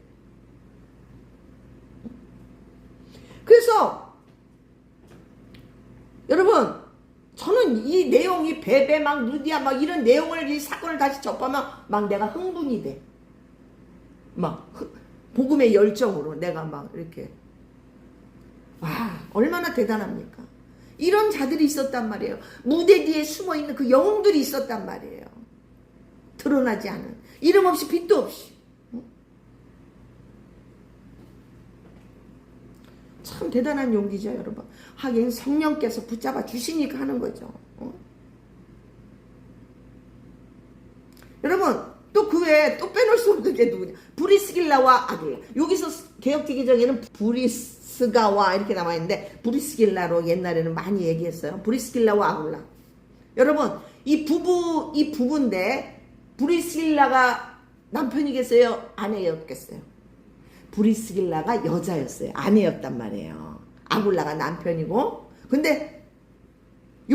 그래서 여러분, 저는 이 내용이 베베 막 루디아 막 이런 내용을, 이 사건을 다시 접하면 막 내가 흥분이 돼. 막 복음의 열정으로 내가 막 이렇게 와, 얼마나 대단합니까? 이런 자들이 있었단 말이에요. 무대 뒤에 숨어있는 그 영웅들이 있었단 말이에요. 드러나지 않은, 이름 없이 빛도 없이. 참 대단한 용기죠, 여러분. 하긴 성령께서 붙잡아 주시니까 하는 거죠. 여러분, 또 그 외에 또 빼놓을 수 없는 게 누구냐? 브리스길라와 아굴라. 여기서 개역기기정에는 브리스가와 이렇게 나와 있는데 브리스길라로 옛날에는 많이 얘기했어요. 브리스길라와 아굴라. 여러분, 이 부부인데 브리스길라가 남편이겠어요? 아내였겠어요? 브리스길라가 여자였어요. 아내였단 말이에요. 아굴라가 남편이고. 근데 이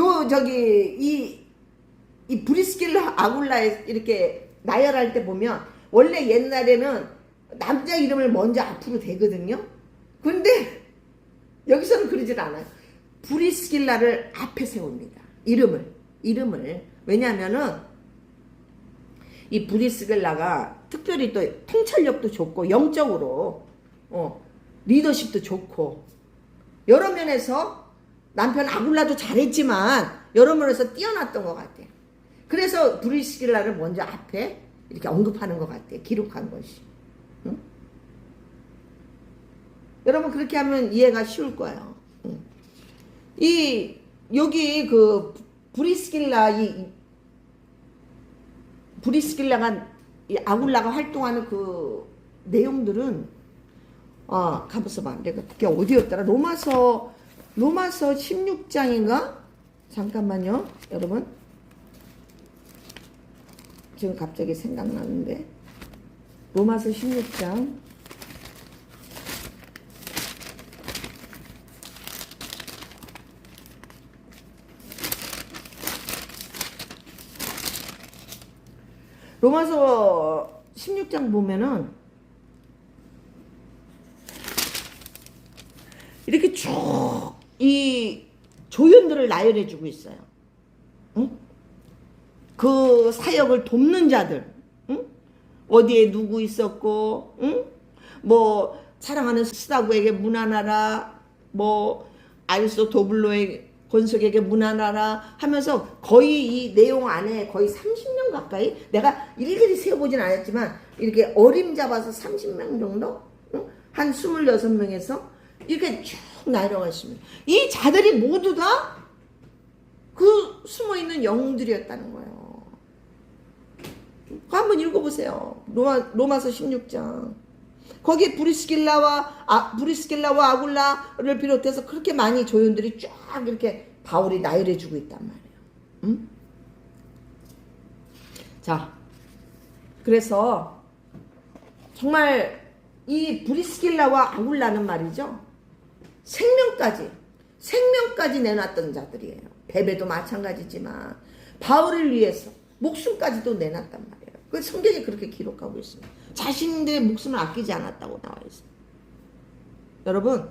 브리스길라 아굴라에 이렇게 나열할 때 보면 원래 옛날에는 남자 이름을 먼저 앞으로 대거든요. 근데 여기서는 그러질 않아요. 브리스길라를 앞에 세웁니다. 이름을. 왜냐하면은 이 브리스길라가 특별히 또 통찰력도 좋고 영적으로 리더십도 좋고 여러 면에서 남편 아굴라도 잘했지만 여러 면에서 뛰어났던 것 같아요. 그래서 브리스길라를 먼저 앞에 이렇게 언급하는 것 같아요. 기록한 것이. 응? 여러분 그렇게 하면 이해가 쉬울 거예요. 응. 여기 그 브리스길라가 이 아굴라가 활동하는 그 내용들은 가만있어 봐. 내가 그게 어디였더라? 로마서 16장인가? 잠깐만요, 여러분. 지금 갑자기 생각나는데 로마서 16장 로마서 16장 보면은 이렇게 쭉 이 조연들을 나열해 주고 있어요. 응? 그 사역을 돕는 자들, 응? 어디에 누구 있었고, 응? 뭐 사랑하는 스다구에게 문안하라, 뭐 아리스토블로의 권석에게 문안하라 하면서 거의 이 내용 안에 거의 30명 가까이, 내가 일일이 세어보진 않았지만 이렇게 어림잡아서 30명 정도, 응? 한 26명에서 이렇게 쭉 나열하고 있습니다. 이 자들이 모두 다 그 숨어있는 영웅들이었다는 거예요. 한번 읽어보세요. 로마서 16장. 거기에 브리스길라와 아굴라를 비롯해서 그렇게 많이 조연들이 쫙 이렇게 바울이 나열해주고 있단 말이에요. 응? 자, 그래서 정말 이 브리스길라와 아굴라는 말이죠. 생명까지 내놨던 자들이에요. 베베도 마찬가지지만 바울을 위해서 목숨까지도 내놨단 말이에요. 그 성경에 그렇게 기록하고 있습니다. 자신들의 목숨을 아끼지 않았다고 나와 있어요. 여러분,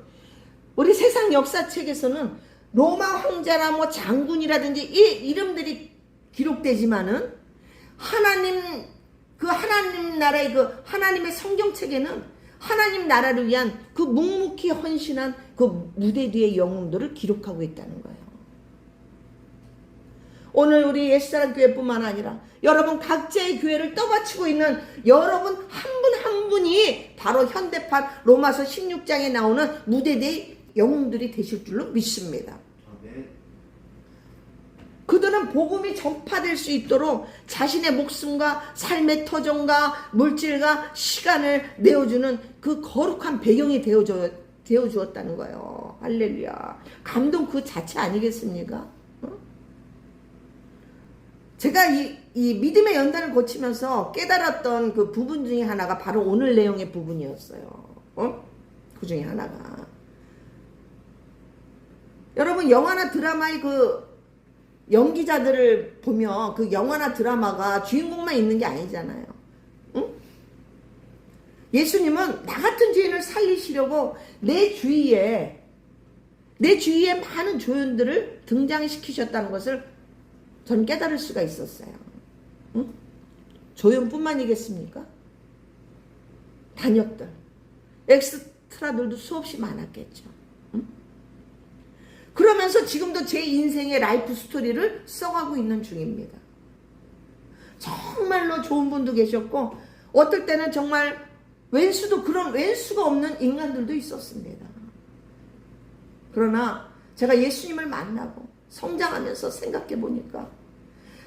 우리 세상 역사책에서는 로마 황제나 뭐 장군이라든지 이 이름들이 기록되지만은 하나님 나라의 그 하나님의 성경책에는 하나님 나라를 위한 그 묵묵히 헌신한 그 무대 뒤의 영웅들을 기록하고 있다는 거예요. 오늘 우리 옛사랑 교회뿐만 아니라 여러분 각자의 교회를 떠받치고 있는 여러분 한 분 한 분이 바로 현대판 로마서 16장에 나오는 무대 뒤의 영웅들이 되실 줄로 믿습니다. 그들은 복음이 전파될 수 있도록 자신의 목숨과 삶의 터전과 물질과 시간을 내어주는 그 거룩한 배경이 되어주었다는 거예요. 할렐루야. 감동 그 자체 아니겠습니까? 제가 이 믿음의 연단을 거치면서 깨달았던 그 부분 중에 하나가 바로 오늘 내용의 부분이었어요. 그 중에 하나가. 여러분 영화나 드라마의 그 연기자들을 보면 그 영화나 드라마가 주인공만 있는 게 아니잖아요. 응? 예수님은 나 같은 죄인을 살리시려고 내 주위에 많은 조연들을 등장시키셨다는 것을 전 깨달을 수가 있었어요. 응? 조연뿐만이겠습니까? 단역들, 엑스트라들도 수없이 많았겠죠. 응? 그러면서 지금도 제 인생의 라이프 스토리를 써가고 있는 중입니다. 정말로 좋은 분도 계셨고 어떨 때는 정말 그런 왼수가 없는 인간들도 있었습니다. 그러나 제가 예수님을 만나고 성장하면서 생각해 보니까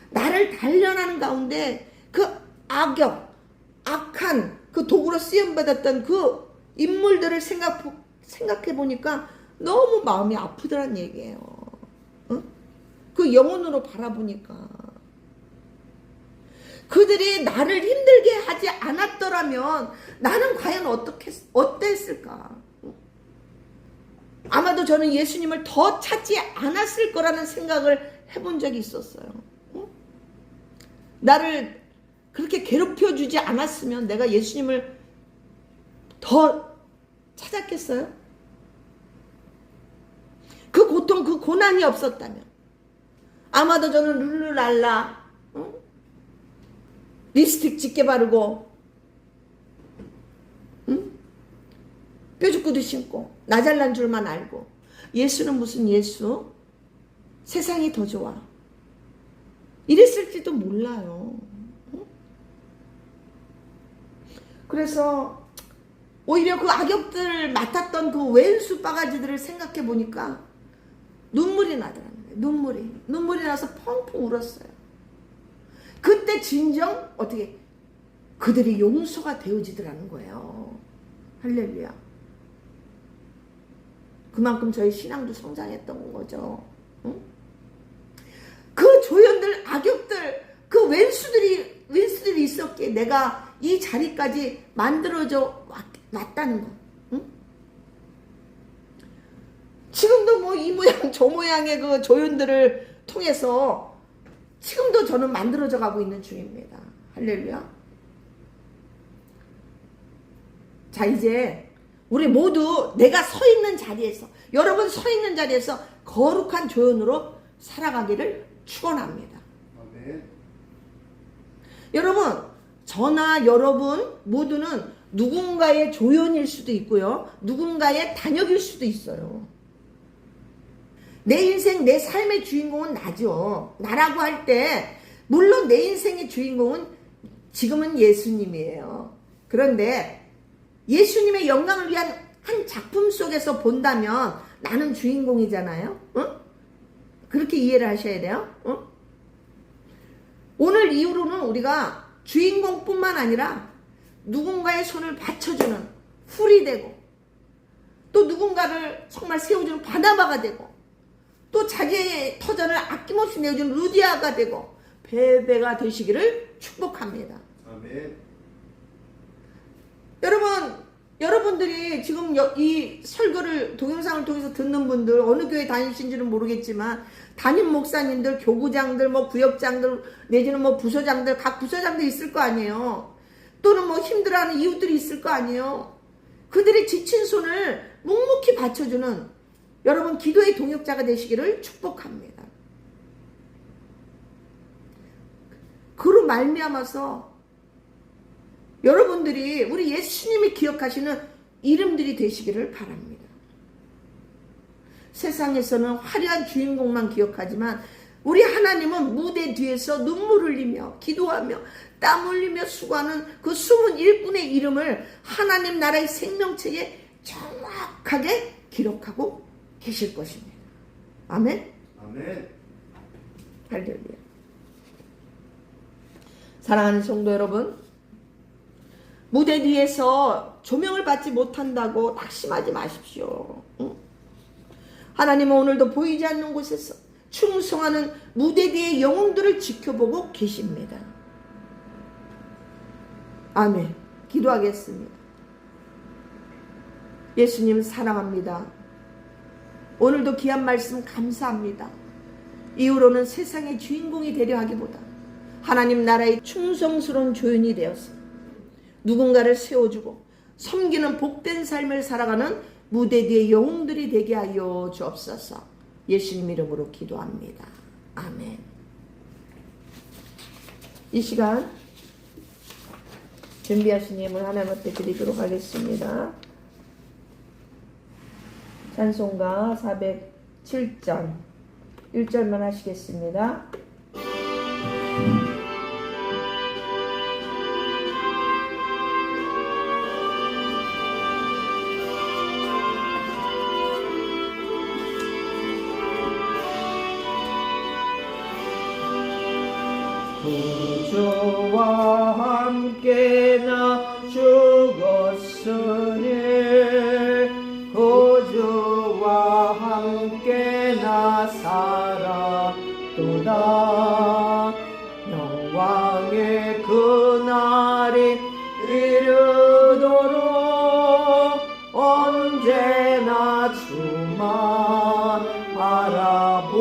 나를 단련하는 가운데 그 악한 그 도구로 쓰임받았던 그 인물들을 생각해 보니까 너무 마음이 아프더란 얘기예요. 응? 그 영혼으로 바라보니까 그들이 나를 힘들게 하지 않았더라면 나는 과연 어땠을까? 아마도 저는 예수님을 더 찾지 않았을 거라는 생각을 해본 적이 있었어요. 나를 그렇게 괴롭혀 주지 않았으면 내가 예수님을 더 찾았겠어요? 그 고통, 그 고난이 없었다면 아마도 저는 룰루랄라 립스틱 짙게 바르고 뾰족구두 신고 나 잘난 줄만 알고 예수는 무슨 예수? 세상이 더 좋아. 이랬을지도 몰라요. 그래서 오히려 그 악역들 맡았던 그 왼수 바가지들을 생각해 보니까 눈물이 나더라고요. 눈물이 나서 펑펑 울었어요. 그때 진정 어떻게 그들이 용서가 되어지더라는 거예요. 할렐루야. 그만큼 저희 신앙도 성장했던 거죠. 응? 그 조연들, 악역들, 그 왼수들이 있었기에 내가 이 자리까지 만들어져 왔다는 거. 응? 지금도 뭐 이 모양 저 모양의 그 조연들을 통해서 지금도 저는 만들어져 가고 있는 중입니다. 할렐루야. 자, 이제 우리 모두 내가 서 있는 자리에서, 여러분 서 있는 자리에서 거룩한 조연으로 살아가기를 축원합니다. 아멘. 여러분, 저나 여러분 모두는 누군가의 조연일 수도 있고요. 누군가의 단역일 수도 있어요. 내 인생, 내 삶의 주인공은 나죠. 나라고 할 때 물론 내 인생의 주인공은 지금은 예수님이에요. 그런데 예수님의 영광을 위한 한 작품 속에서 본다면 나는 주인공이잖아요. 응? 그렇게 이해를 하셔야 돼요. 응? 오늘 이후로는 우리가 주인공뿐만 아니라 누군가의 손을 받쳐주는 풀이 되고 또 누군가를 정말 세워주는 바나바가 되고 또 자기의 터전을 아낌없이 내어주는 루디아가 되고 베베가 되시기를 축복합니다. 아멘. 여러분들이 지금 이 설교를 동영상을 통해서 듣는 분들 어느 교회 다니신지는 모르겠지만 담임 목사님들, 교구장들, 뭐 구역장들 내지는 뭐 부서장들 각 부서장들 있을 거 아니에요. 또는 뭐 힘들어하는 이웃들이 있을 거 아니에요. 그들의 지친 손을 묵묵히 받쳐주는 여러분 기도의 동역자가 되시기를 축복합니다. 그로 말미암아서 여러분들이 우리 예수님이 기억하시는 이름들이 되시기를 바랍니다. 세상에서는 화려한 주인공만 기억하지만 우리 하나님은 무대 뒤에서 눈물 흘리며 기도하며 땀 흘리며 수고하는 그 숨은 일꾼의 이름을 하나님 나라의 생명책에 정확하게 기록하고 계실 것입니다. 아멘. 아멘. 할렐루야. 사랑하는 성도 여러분, 무대 뒤에서 조명을 받지 못한다고 낙심하지 마십시오. 응? 하나님은 오늘도 보이지 않는 곳에서 충성하는 무대 뒤의 영웅들을 지켜보고 계십니다. 아멘. 기도하겠습니다. 예수님 사랑합니다. 오늘도 귀한 말씀 감사합니다. 이후로는 세상의 주인공이 되려 하기보다 하나님 나라의 충성스러운 조연이 되어서 누군가를 세워주고 섬기는 복된 삶을 살아가는 무대 뒤의 영웅들이 되게 하여 주옵소서. 예수님 이름으로 기도합니다. 아멘. 이 시간 준비하신 예물 하나님 앞에 드리도록 하겠습니다. 찬송가 7절 1절만 하시겠습니다. 구주와 함께 나 죽었으니 구주와 함께 나 살았도다. 영광의 그날이 이르도록 언제나 주만 바라봅니다.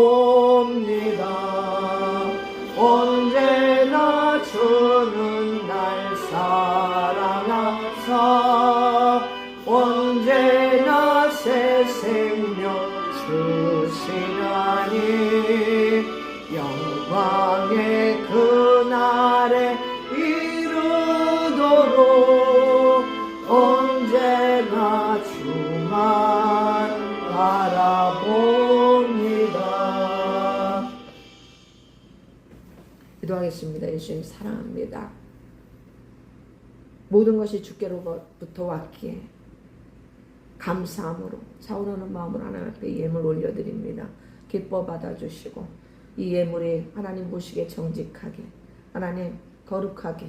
언제나 주는 날 사랑하사 언제나 새 생명 주시나니 영광의 그날에 이르도록 언제나 주만 바라봅니다. 기도하겠습니다. 예수님 사랑합니다. 모든 것이 주께로부터 왔기에 감사함으로 차오르는 마음으로 하나님 앞에 예물 올려드립니다. 기뻐 받아주시고 이 예물이 하나님 보시기에 정직하게 하나님 거룩하게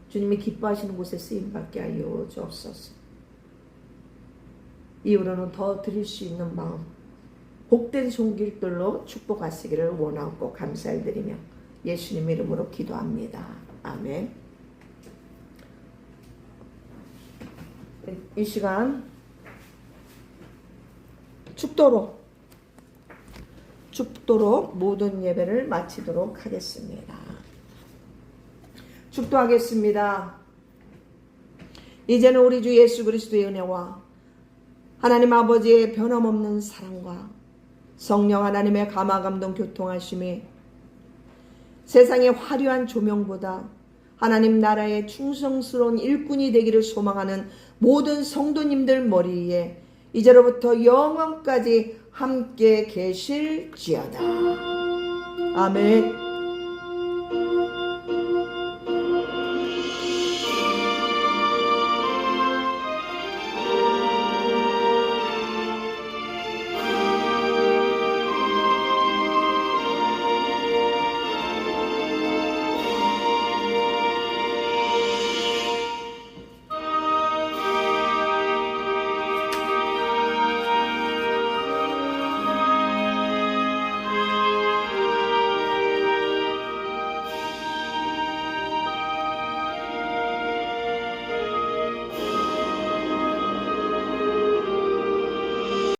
주님이 기뻐하시는 곳에 쓰임받게 하여 주옵소서. 이후로는 더 드릴 수 있는 마음 복된 손길들로 축복하시기를 원하고 감사를 드리며 예수님 이름으로 기도합니다. 아멘. 이 시간 축도로 모든 예배를 마치도록 하겠습니다. 축도하겠습니다. 이제는 우리 주 예수 그리스도의 은혜와 하나님 아버지의 변함없는 사랑과 성령 하나님의 감화감동 교통하심이 세상의 화려한 조명보다 하나님 나라의 충성스러운 일꾼이 되기를 소망하는 모든 성도님들 머리에 이제로부터 영원까지 함께 계실지어다. 아멘.